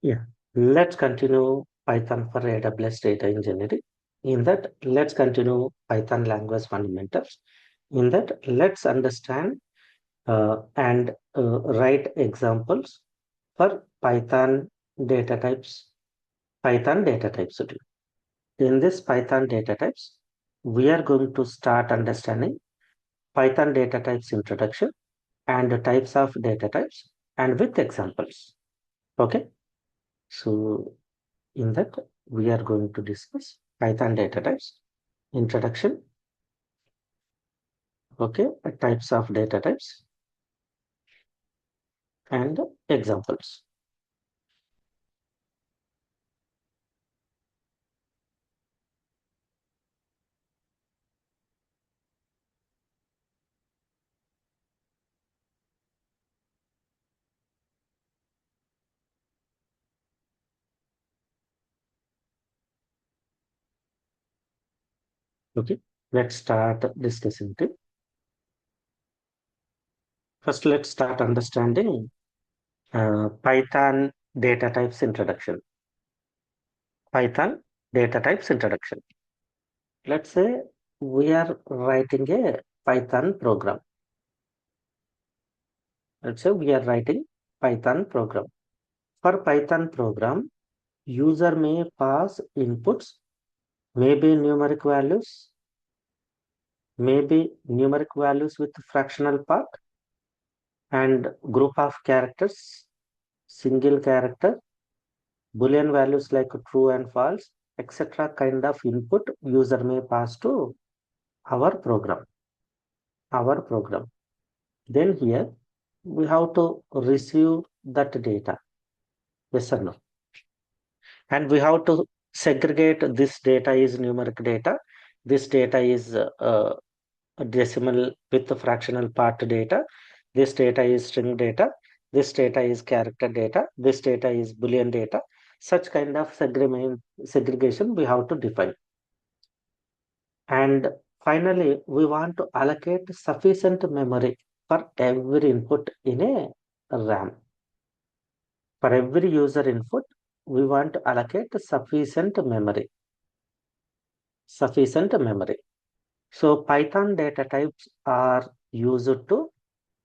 Yeah, let's continue Python for AWS data engineering. In that, let's continue Python language fundamentals. In that, let's understand and write examples for data types, Python data types. In this Python data types, we are going to start understanding Python data types introduction and the types of data types and with examples. Okay, so in that, we are going to discuss Python data types, introduction, okay, types of data types, and examples. Okay, let's start discussing it. First, let's start understanding Python data types introduction. Python data types introduction. Let's say we are writing a Python program. Let's say we are writing Python program. For Python program, user may pass inputs, maybe numeric values with fractional part and group of characters, single character, Boolean values like true and false, etc. kind of input user may pass to our program. Then here we have to receive that data. Yes or no? And we have to segregate this data is numeric data. This data is decimal with the fractional part data. This data is string data. This data is character data. This data is Boolean data. Such kind of segregation we have to define. And finally, we want to allocate sufficient memory for every input in a RAM. For every user input, we want to allocate sufficient memory. So Python data types are used to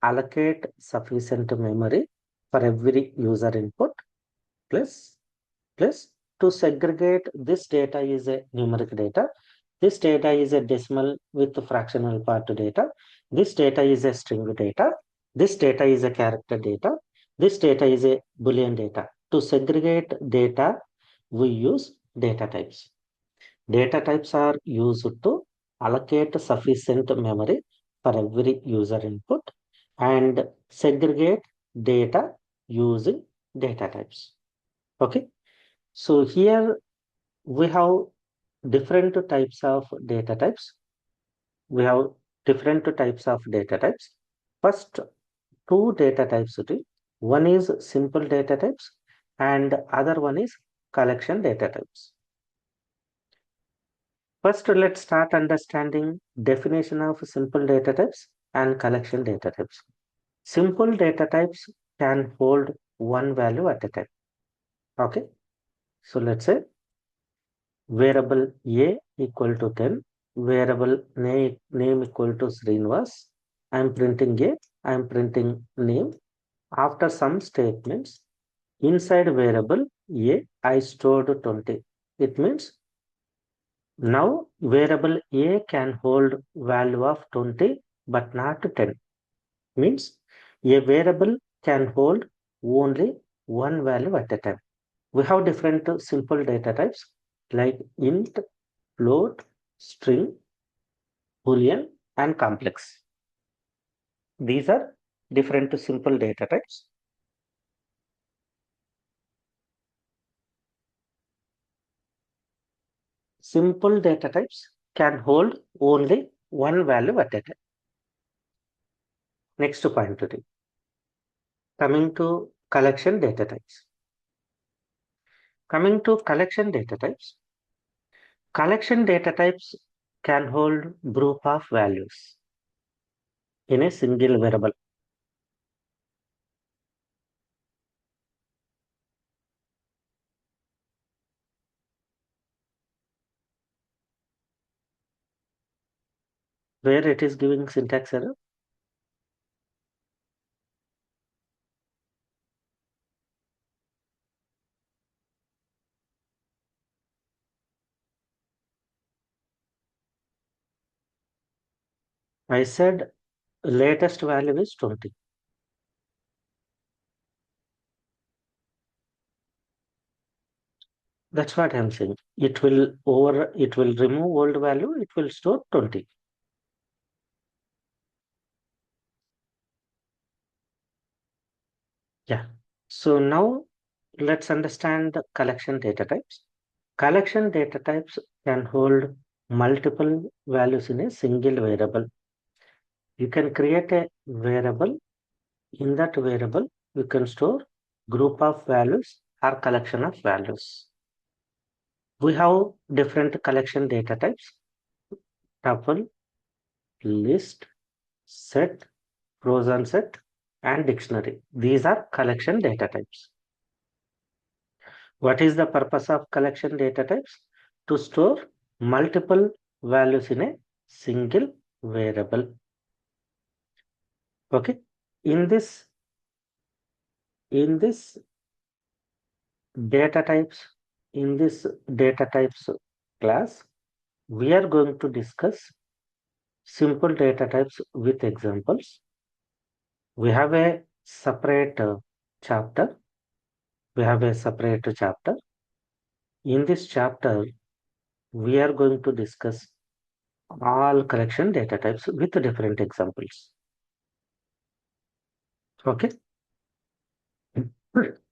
allocate sufficient memory for every user input plus to segregate this data is a numeric data. This data is a decimal with fractional part data. This data is a string data. This data is a character data. This data is a Boolean data. To segregate data, we use data types. Data types are used to allocate sufficient memory for every user input and segregate data using data types. Okay, so here we have different types of data types. First, two data types. One is simple data types and other one is collection data types. First, let's start understanding definition of simple data types and collection data types. Simple data types can hold one value at a time. Okay, so let's say variable A equal to 10, variable name equal to Sreenivas. I'm printing A, I'm printing name. After some statements, inside variable A, I stored 20. It means now variable A can hold value of 20 but not 10. Means a variable can hold only one value at a time. We have different simple data types like int, float, string, boolean, and complex. These are different simple data types. Simple data types can hold only one value at a time. Next point today. Coming to collection data types. Collection data types can hold group of values in a single variable. where it is giving syntax error. I said latest value is 20. That's what I'm saying. It will remove old value, it will store 20. Yeah. So now let's understand the collection data types. Collection data types can hold multiple values in a single variable. You can create a variable. In that variable, you can store group of values or collection of values. We have different collection data types: tuple, list, set, frozen set, and dictionary. These are collection data types. What is the purpose of collection data types? To store multiple values in a single variable. Okay. In this in this data types in this data types class, we are going to discuss simple data types with examples. We have a separate chapter. We have a separate chapter. In this chapter, we are going to discuss all collection data types with different examples. Okay.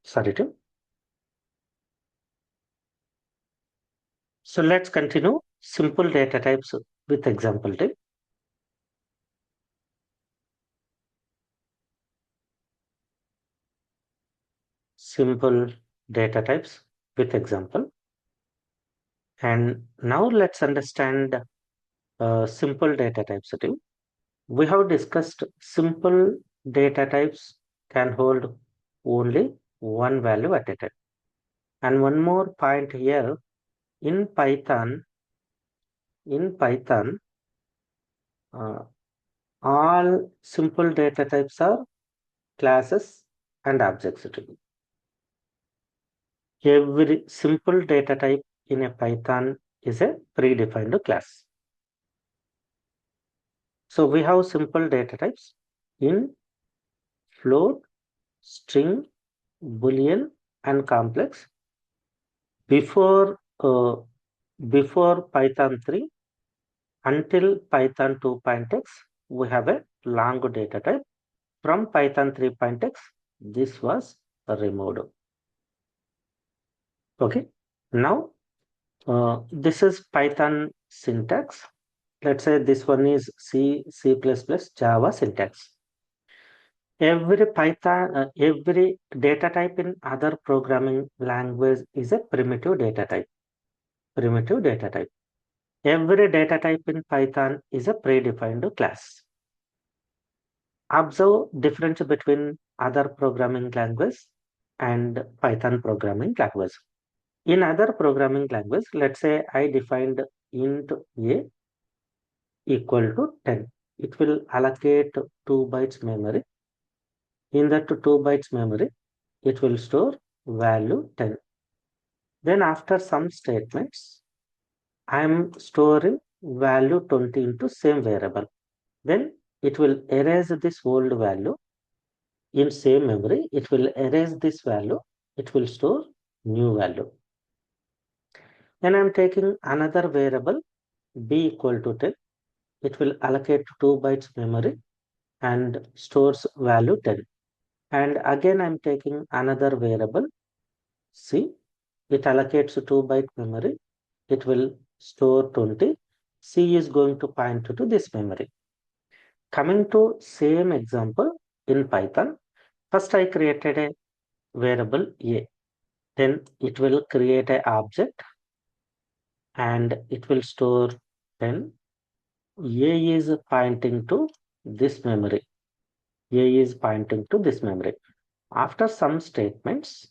Sorry to. So let's continue simple data types with example type. Simple data types with example. And now let's understand simple data types too. We have discussed simple data types can hold only one value at a time. And one more point here, in Python, uh, all simple data types are classes and objects too. Every simple data type in a Python is a predefined class. So we have simple data types in float, string, boolean, and complex. Before before Python 3 until Python 2.x, we have a long data type. From Python 3.x, this was removed. Okay. Now this is Python syntax. Let's say this one is C, C++, Java syntax. Every data type in other programming language is a primitive data type. Primitive data type. Every data type in Python is a predefined class. Observe difference between other programming language and Python programming language. In other programming language, let's say I defined int a equal to 10. It will allocate 2 bytes memory. In that 2 bytes memory, it will store value 10. Then after some statements, I am storing value 20 into same variable. Then it will erase this old value in same memory. It will erase this value. It will store new value. Then I'm taking another variable b equal to 10. It will allocate 2 bytes memory and stores value 10. And again, I'm taking another variable c. It allocates 2 byte memory. It will store 20. C is going to point to this memory. Coming to same example in Python, first I created a variable a. Then it will create an object and it will store 10. A is pointing to this memory. A is pointing to this memory. After some statements,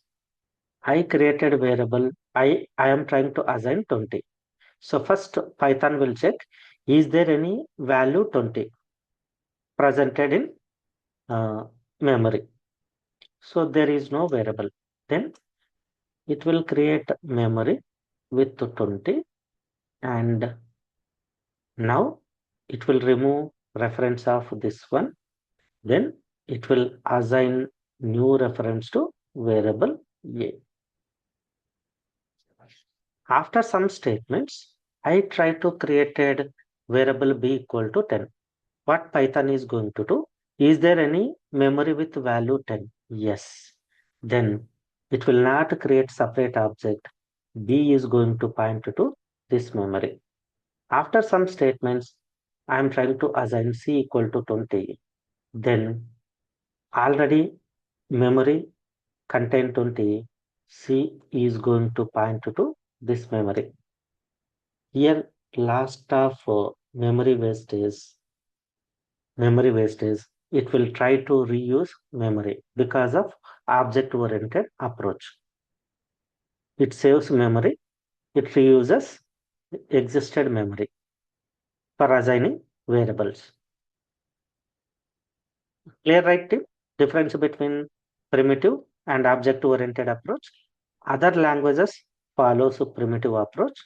I created variable I am trying to assign 20. So first Python will check Is there any value 20 presented in memory? So there is no variable. Then it will create memory with 20, and now it will remove reference of this one. Then it will assign new reference to variable A. After some statements, I try to create a variable B equal to 10. What Python is going to do? Is there any memory with value 10? Yes. Then it will not create separate object. B is going to point to this memory. After some statements, I am trying to assign C equal to 20. Then already memory contain 20. C is going to point to this memory. Here last of memory wastage, it will try to reuse memory because of object oriented approach. It saves memory, it reuses existed memory for assigning variables. Clear, right, Tim? Difference between primitive and object oriented approach. Other languages follows a primitive approach.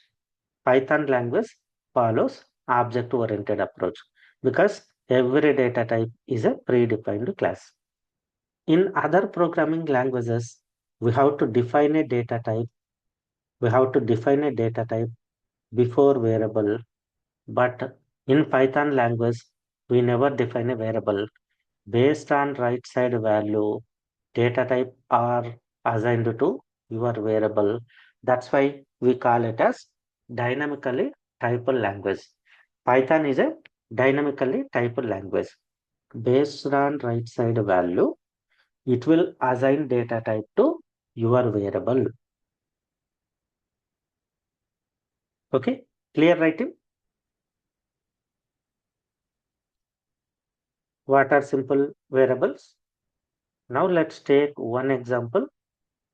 Python language follows object oriented approach because every data type is a predefined class. In other programming languages, we have to define a data type. We have to define a data type before variable. But in Python language, we never define a variable. Based on right side value, data type are assigned to your variable. That's why we call it as dynamically typed language. Python is a dynamically typed language. Based on right side value, it will assign data type to your variable. Okay, clear, right? What are simple variables? Now let's take one example,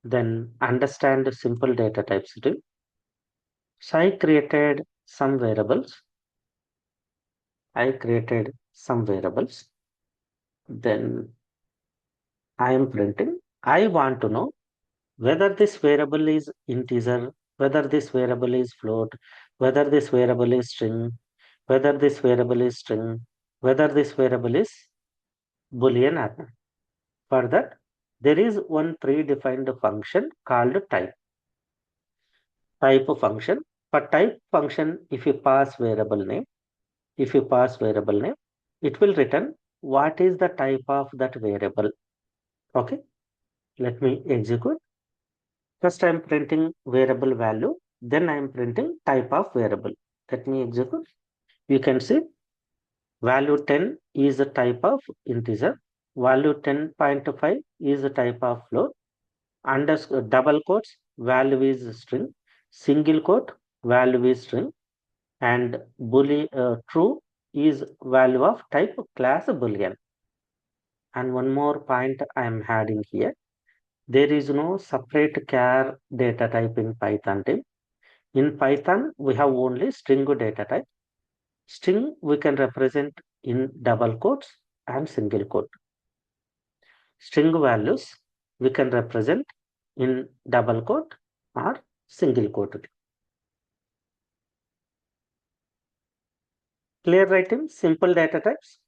then understand simple data types. So I created some variables. Then I am printing. I want to know whether this variable is integer, whether this variable is float, whether this variable is string, whether this variable is string, whether this variable is Boolean array. For that, there is one predefined function called type function. For type function, if you pass variable name, it will return what is the type of that variable. Okay, let me execute. First, I am printing variable value, then I am printing type of variable. Let me execute. You can see value 10 is the type of integer, value 10.5 is the type of float, underscore double quotes, value is string, single quote, value is string, and boolean true is value of type class boolean. And one more point I am adding here. There is no separate char data type in Python. In Python, we have only string data type. String we can represent in double quotes and single quote. String values we can represent in double quote or single quote. Clear, right? Simple data types.